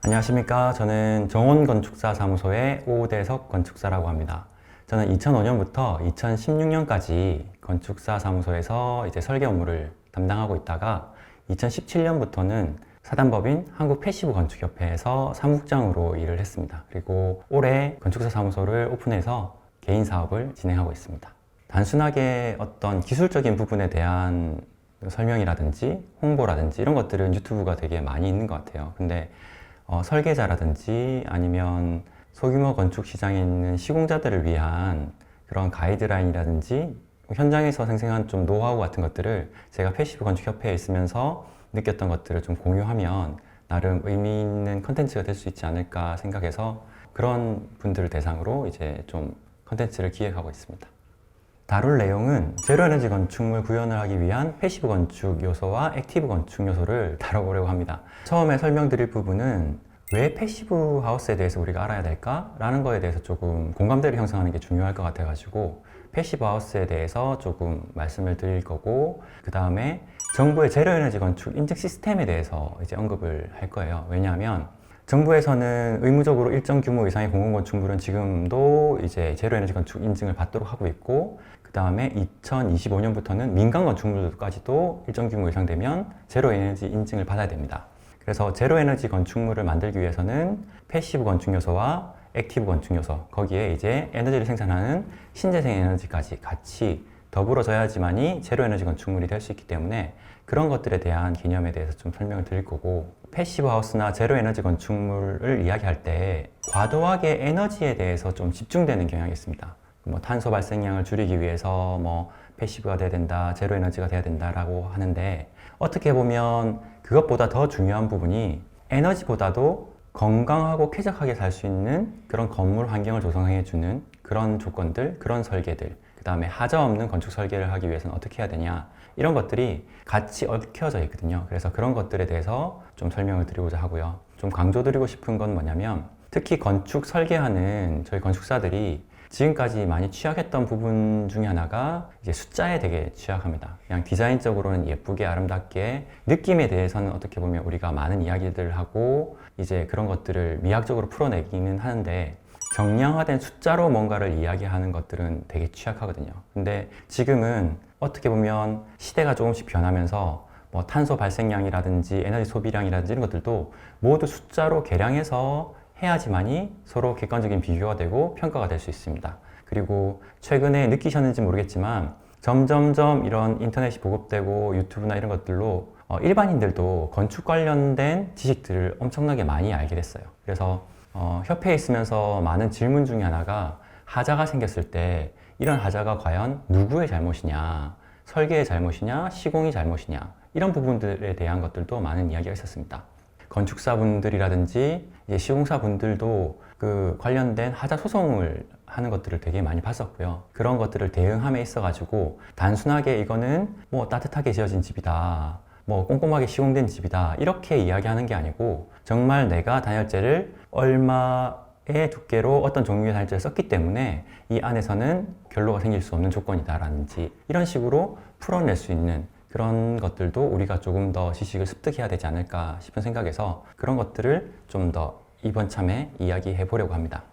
안녕하십니까. 저는 정원건축사 사무소의 오대석 건축사라고 합니다. 저는 2005년부터 2016년까지 건축사 사무소에서 이제 설계 업무를 담당하고 있다가 2017년부터는 사단법인 한국패시브건축협회에서 사무국장으로 일을 했습니다. 그리고 올해 건축사 사무소를 오픈해서 개인 사업을 진행하고 있습니다. 단순하게 어떤 기술적인 부분에 대한 설명이라든지 홍보라든지 이런 것들은 유튜브가 되게 많이 있는 것 같아요. 근데 설계자라든지 아니면 소규모 건축 시장에 있는 시공자들을 위한 그런 가이드라인이라든지 현장에서 생생한 좀 노하우 같은 것들을 제가 패시브 건축협회에 있으면서 느꼈던 것들을 좀 공유하면 나름 의미 있는 컨텐츠가 될 수 있지 않을까 생각해서 그런 분들을 대상으로 이제 좀 컨텐츠를 기획하고 있습니다. 다룰 내용은 제로에너지 건축물 구현을 하기 위한 패시브 건축 요소와 액티브 건축 요소를 다뤄보려고 합니다. 처음에 설명드릴 부분은 왜 패시브 하우스에 대해서 우리가 알아야 될까? 라는 거에 대해서 조금 공감대를 형성하는 게 중요할 것 같아가지고 패시브 하우스에 대해서 조금 말씀을 드릴 거고, 그 다음에 정부의 제로에너지 건축 인증 시스템에 대해서 이제 언급을 할 거예요. 왜냐하면 정부에서는 의무적으로 일정 규모 이상의 공공건축물은 지금도 이제 제로에너지 건축 인증을 받도록 하고 있고, 그 다음에 2025년부터는 민간 건축물까지도 일정 규모 이상 되면 제로에너지 인증을 받아야 됩니다. 그래서 제로에너지 건축물을 만들기 위해서는 패시브 건축 요소와 액티브 건축 요소, 거기에 이제 에너지를 생산하는 신재생 에너지까지 같이 더불어져야지만이 제로에너지 건축물이 될 수 있기 때문에 그런 것들에 대한 개념에 대해서 좀 설명을 드릴 거고, 패시브 하우스나 제로에너지 건축물을 이야기할 때 과도하게 에너지에 대해서 좀 집중되는 경향이 있습니다. 뭐 탄소 발생량을 줄이기 위해서 뭐 패시브가 돼야 된다, 제로에너지가 돼야 된다라고 하는데, 어떻게 보면 그것보다 더 중요한 부분이 에너지보다도 건강하고 쾌적하게 살 수 있는 그런 건물 환경을 조성해주는 그런 조건들, 그런 설계들, 그 다음에 하자 없는 건축 설계를 하기 위해서는 어떻게 해야 되냐, 이런 것들이 같이 얽혀져 있거든요. 그래서 그런 것들에 대해서 좀 설명을 드리고자 하고요. 좀 강조드리고 싶은 건 뭐냐면, 특히 건축 설계하는 저희 건축사들이 지금까지 많이 취약했던 부분 중에 하나가 이제 숫자에 되게 취약합니다. 그냥 디자인적으로는 예쁘게 아름답게, 느낌에 대해서는 어떻게 보면 우리가 많은 이야기들을 하고 이제 그런 것들을 미학적으로 풀어내기는 하는데, 정량화된 숫자로 뭔가를 이야기하는 것들은 되게 취약하거든요. 근데 지금은 어떻게 보면 시대가 조금씩 변하면서 뭐 탄소 발생량이라든지 에너지 소비량이라든지 이런 것들도 모두 숫자로 계량해서 해야지만이 서로 객관적인 비교가 되고 평가가 될 수 있습니다. 그리고 최근에 느끼셨는지 모르겠지만 점점점 이런 인터넷이 보급되고 유튜브나 이런 것들로 일반인들도 건축 관련된 지식들을 엄청나게 많이 알게 됐어요. 그래서 협회에 있으면서 많은 질문 중에 하나가, 하자가 생겼을 때 이런 하자가 과연 누구의 잘못이냐, 설계의 잘못이냐, 시공의 잘못이냐, 이런 부분들에 대한 것들도 많은 이야기가 있었습니다. 건축사분들이라든지 이제 시공사분들도 그 관련된 하자 소송을 하는 것들을 되게 많이 봤었고요. 그런 것들을 대응함에 있어가지고 단순하게 이거는 뭐 따뜻하게 지어진 집이다, 뭐 꼼꼼하게 시공된 집이다, 이렇게 이야기하는 게 아니고 정말 내가 단열재를 얼마의 두께로 어떤 종류의 단열재를 썼기 때문에 이 안에서는 결로가 생길 수 없는 조건이다라든지 이런 식으로 풀어낼 수 있는 그런 것들도 우리가 조금 더 지식을 습득해야 되지 않을까 싶은 생각에서 그런 것들을 좀 더 이번 참에 이야기해 보려고 합니다.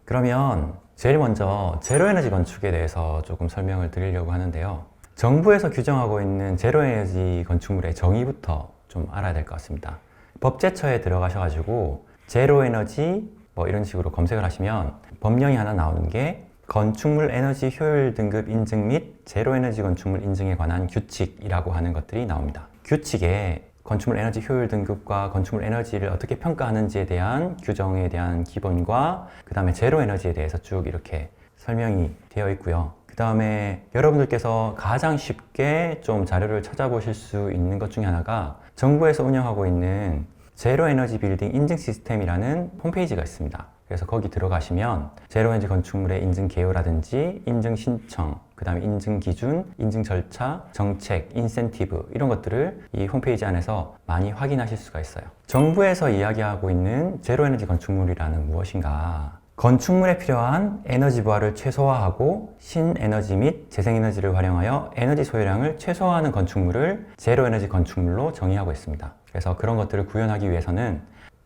그러면 제일 먼저 제로에너지 건축에 대해서 조금 설명을 드리려고 하는데요. 정부에서 규정하고 있는 제로에너지 건축물의 정의부터 좀 알아야 될 것 같습니다. 법제처에 들어가셔가지고 제로에너지 뭐 이런 식으로 검색을 하시면 법령이 하나 나오는 게 건축물 에너지 효율 등급 인증 및 제로에너지 건축물 인증에 관한 규칙이라고 하는 것들이 나옵니다. 규칙에 건축물 에너지 효율 등급과 건축물 에너지를 어떻게 평가하는지에 대한 규정에 대한 기본과 그 다음에 제로에너지에 대해서 쭉 이렇게 설명이 되어 있고요. 그 다음에 여러분들께서 가장 쉽게 좀 자료를 찾아보실 수 있는 것 중에 하나가 정부에서 운영하고 있는 제로에너지 빌딩 인증 시스템이라는 홈페이지가 있습니다. 그래서 거기 들어가시면 제로에너지 건축물의 인증 개요라든지 인증 신청, 그 다음에 인증 기준, 인증 절차, 정책, 인센티브 이런 것들을 이 홈페이지 안에서 많이 확인하실 수가 있어요. 정부에서 이야기하고 있는 제로에너지 건축물이라는 무엇인가? 건축물에 필요한 에너지 부하를 최소화하고 신에너지 및 재생에너지를 활용하여 에너지 소요량을 최소화하는 건축물을 제로에너지 건축물로 정의하고 있습니다. 그래서 그런 것들을 구현하기 위해서는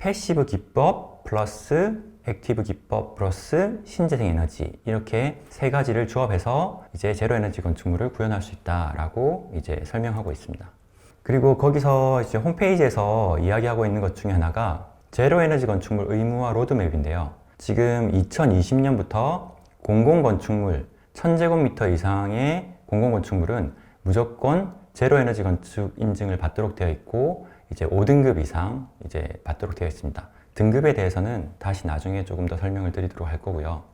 패시브 기법 플러스 액티브 기법 플러스 신재생 에너지, 이렇게 세 가지를 조합해서 이제 제로 에너지 건축물을 구현할 수 있다라고 이제 설명하고 있습니다. 그리고 거기서 이제 홈페이지에서 이야기하고 있는 것 중에 하나가 제로 에너지 건축물 의무화 로드맵인데요. 지금 2020년부터 공공건축물 1000제곱미터 이상의 공공건축물은 무조건 제로 에너지 건축 인증을 받도록 되어 있고, 이제 5등급 이상 이제 받도록 되어 있습니다. 등급에 대해서는 다시 나중에 조금 더 설명을 드리도록 할 거고요.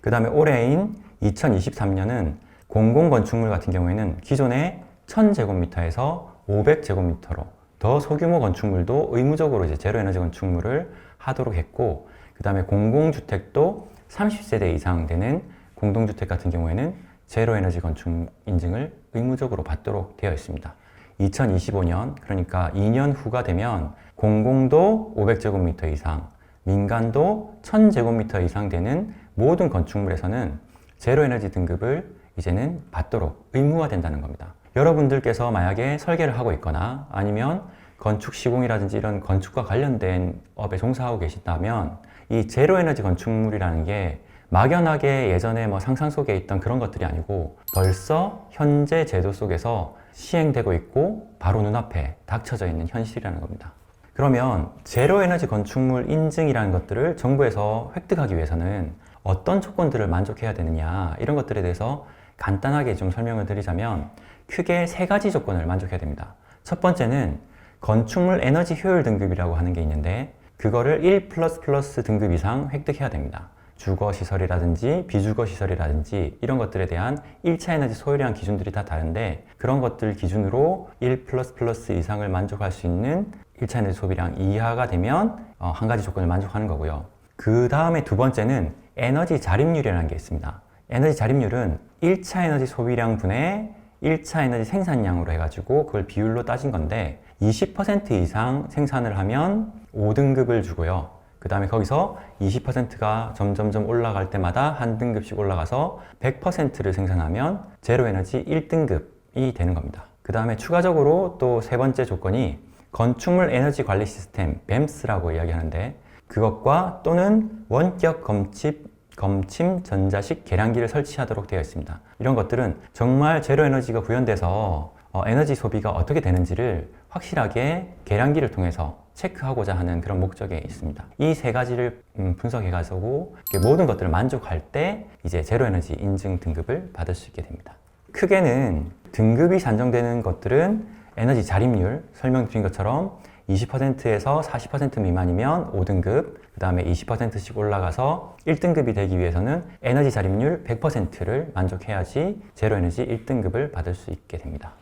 그 다음에 올해인 2023년은 공공건축물 같은 경우에는 기존의 1000제곱미터에서 500제곱미터로 더 소규모 건축물도 의무적으로 이제 제로 에너지 건축물을 하도록 했고, 그 다음에 공공주택도 30세대 이상 되는 공동주택 같은 경우에는 제로 에너지 건축 인증을 의무적으로 받도록 되어 있습니다. 2025년, 그러니까 2년 후가 되면 공공도 500제곱미터 이상, 민간도 1000제곱미터 이상 되는 모든 건축물에서는 제로 에너지 등급을 이제는 받도록 의무화된다는 겁니다. 여러분들께서 만약에 설계를 하고 있거나 아니면 건축 시공이라든지 이런 건축과 관련된 업에 종사하고 계시다면 이 제로 에너지 건축물이라는 게 막연하게 예전에 뭐 상상 속에 있던 그런 것들이 아니고 벌써 현재 제도 속에서 시행되고 있고 바로 눈앞에 닥쳐져 있는 현실이라는 겁니다. 그러면 제로 에너지 건축물 인증이라는 것들을 정부에서 획득하기 위해서는 어떤 조건들을 만족해야 되느냐, 이런 것들에 대해서 간단하게 좀 설명을 드리자면 크게 세 가지 조건을 만족해야 됩니다. 첫 번째는 건축물 에너지 효율 등급이라고 하는 게 있는데 그거를 1++ 등급 이상 획득해야 됩니다. 주거시설이라든지 비주거시설이라든지 이런 것들에 대한 1차 에너지 소요량 기준들이 다 다른데 그런 것들 기준으로 1++ 이상을 만족할 수 있는 1차 에너지 소비량 이하가 되면 한 가지 조건을 만족하는 거고요. 그 다음에 두 번째는 에너지 자립률이라는 게 있습니다. 에너지 자립률은 1차 에너지 소비량 분의 1차 에너지 생산량으로 해가지고 그걸 비율로 따진 건데 20% 이상 생산을 하면 5등급을 주고요. 그 다음에 거기서 20%가 점점점 올라갈 때마다 한 등급씩 올라가서 100%를 생산하면 제로 에너지 1등급이 되는 겁니다. 그 다음에 추가적으로 또 세 번째 조건이 건축물 에너지 관리 시스템 BEMS라고 이야기하는데 그것과 또는 원격 검침 전자식 계량기를 설치하도록 되어 있습니다. 이런 것들은 정말 제로 에너지가 구현돼서 에너지 소비가 어떻게 되는지를 확실하게 계량기를 통해서 체크하고자 하는 그런 목적에 있습니다. 이 세 가지를 분석해가지고 모든 것들을 만족할 때 이제 제로 에너지 인증 등급을 받을 수 있게 됩니다. 크게는 등급이 산정되는 것들은 에너지 자립률, 설명드린 것처럼 20%에서 40% 미만이면 5등급, 그 다음에 20%씩 올라가서 1등급이 되기 위해서는 에너지 자립률 100%를 만족해야지 제로 에너지 1등급을 받을 수 있게 됩니다.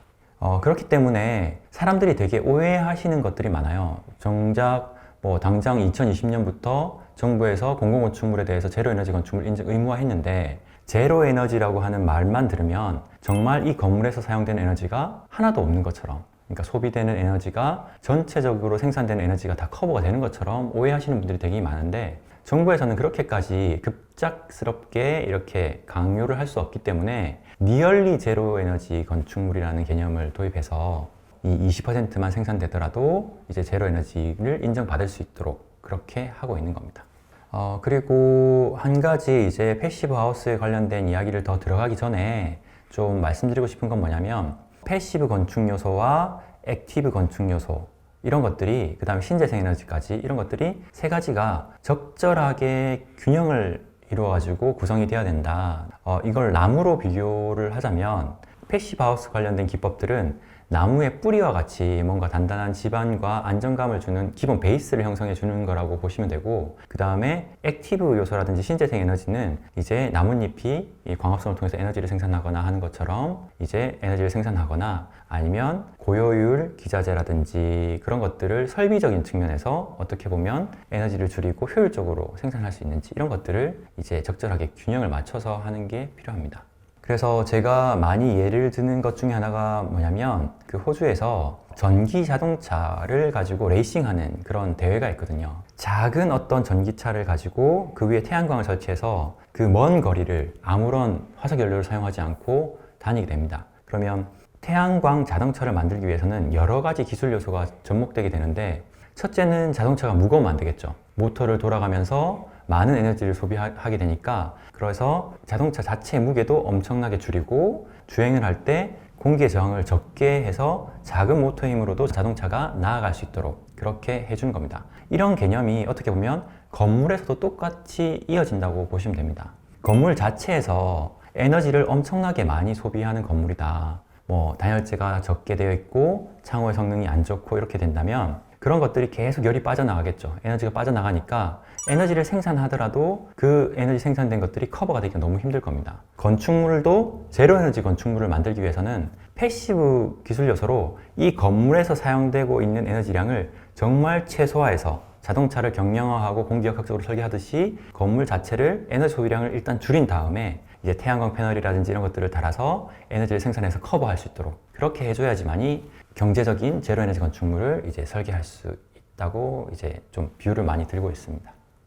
그렇기 때문에 사람들이 되게 오해하시는 것들이 많아요. 정작 뭐 당장 2020년부터 정부에서 공공건축물에 대해서 제로 에너지 건축물 인증 의무화했는데 제로 에너지라고 하는 말만 들으면 정말 이 건물에서 사용되는 에너지가 하나도 없는 것처럼, 그러니까 소비되는 에너지가 전체적으로 생산되는 에너지가 다 커버가 되는 것처럼 오해하시는 분들이 되게 많은데 정부에서는 그렇게까지 급작스럽게 이렇게 강요를 할 수 없기 때문에 니얼리 제로 에너지 건축물이라는 개념을 도입해서 이 20%만 생산되더라도 이제 제로 에너지를 인정받을 수 있도록 그렇게 하고 있는 겁니다. 그리고 한 가지 이제 패시브 하우스에 관련된 이야기를 더 들어가기 전에 좀 말씀드리고 싶은 건 뭐냐면 패시브 건축 요소와 액티브 건축 요소 이런 것들이, 그 다음에 신재생 에너지까지 이런 것들이 세 가지가 적절하게 균형을 이루어가지고 구성이 되어야 된다. 이걸 나무로 비교를 하자면 패시브 하우스 관련된 기법들은 나무의 뿌리와 같이 뭔가 단단한 지반과 안정감을 주는 기본 베이스를 형성해 주는 거라고 보시면 되고, 그 다음에 액티브 요소라든지 신재생 에너지는 이제 나뭇잎이 이 광합성을 통해서 에너지를 생산하거나 하는 것처럼 이제 에너지를 생산하거나 아니면 고효율 기자재라든지 그런 것들을 설비적인 측면에서 어떻게 보면 에너지를 줄이고 효율적으로 생산할 수 있는지 이런 것들을 이제 적절하게 균형을 맞춰서 하는 게 필요합니다. 그래서 제가 많이 예를 드는 것 중에 하나가 뭐냐면 그 호주에서 전기 자동차를 가지고 레이싱하는 그런 대회가 있거든요. 작은 어떤 전기차를 가지고 그 위에 태양광을 설치해서 그 먼 거리를 아무런 화석연료를 사용하지 않고 다니게 됩니다. 그러면 태양광 자동차를 만들기 위해서는 여러 가지 기술 요소가 접목되게 되는데 첫째는 자동차가 무거우면 안 되겠죠. 모터를 돌아가면서 많은 에너지를 소비하게 되니까, 그래서 자동차 자체의 무게도 엄청나게 줄이고 주행을 할 때 공기의 저항을 적게 해서 작은 모터 힘으로도 자동차가 나아갈 수 있도록 그렇게 해주는 겁니다. 이런 개념이 어떻게 보면 건물에서도 똑같이 이어진다고 보시면 됩니다. 건물 자체에서 에너지를 엄청나게 많이 소비하는 건물이다, 뭐 단열재가 적게 되어 있고 창호의 성능이 안 좋고 이렇게 된다면 그런 것들이 계속 열이 빠져나가겠죠. 에너지가 빠져나가니까 에너지를 생산하더라도 그 에너지 생산된 것들이 커버가 되기가 너무 힘들 겁니다. 건축물도 제로 에너지 건축물을 만들기 위해서는 패시브 기술 요소로 이 건물에서 사용되고 있는 에너지량을 정말 최소화해서 자동차를 경량화하고 공기역학적으로 설계하듯이 건물 자체를 에너지 소비량을 일단 줄인 다음에 이제 태양광 패널이라든지 이런 것들을 달아서 에너지를 생산해서 커버할 수 있도록 그렇게 해줘야지만이 경제적인 제로 에너지 건축물을 이제 설계할 수 있다고 이제 좀 비유를 많이 들고 있습니다.